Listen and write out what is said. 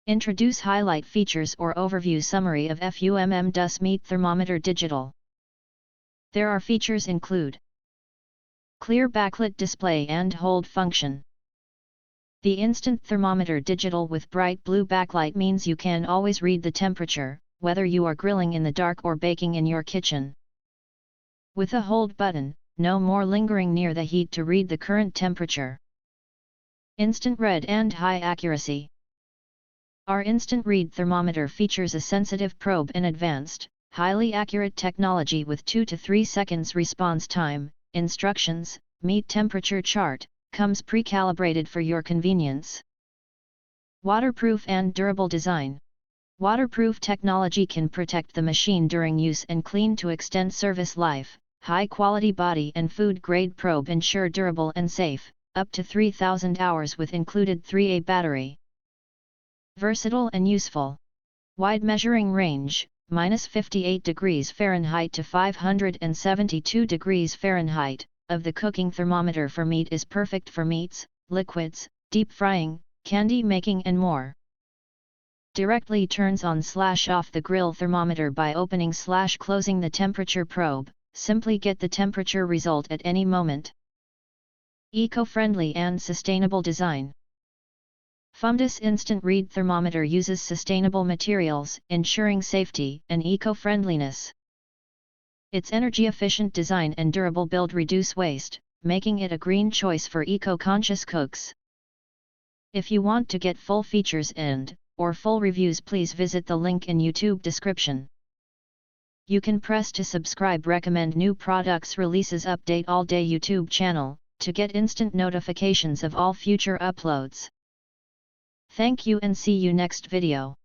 Introduce highlight features or overview summary of FUMMDUS Meat Thermometer Digital. There are features include clear backlit display and hold function. The Instant Thermometer Digital with bright blue backlight means you can always read the temperature, whether you are grilling in the dark or baking in your kitchen. With a hold button, no more lingering near the heat to read the current temperature. Instant read and high accuracy. Our Instant Read Thermometer features a sensitive probe and advanced, highly accurate technology with 2 to 3 seconds response time. Instructions, meat temperature chart, comes pre-calibrated for your convenience. Waterproof and durable design. Waterproof technology can protect the machine during use and clean to extend service life. High-quality body and food-grade probe ensure durable and safe, up to 3,000 hours with included 3A battery. Versatile and useful. Wide measuring range, -58 degrees Fahrenheit to 572 degrees Fahrenheit, of the cooking thermometer for meat is perfect for meats, liquids, deep frying, candy making and more. Directly turns on/off the grill thermometer by opening/closing the temperature probe, simply get the temperature result at any moment. Eco-friendly and sustainable design. FUMMDUS Instant Read Thermometer uses sustainable materials, ensuring safety and eco-friendliness. Its energy-efficient design and durable build reduce waste, making it a green choice for eco-conscious cooks. If you want to get full features or full reviews, please visit the link in YouTube description. You can press to subscribe, recommend new products releases, update all day YouTube channel, to get instant notifications of all future uploads. Thank you and see you next video.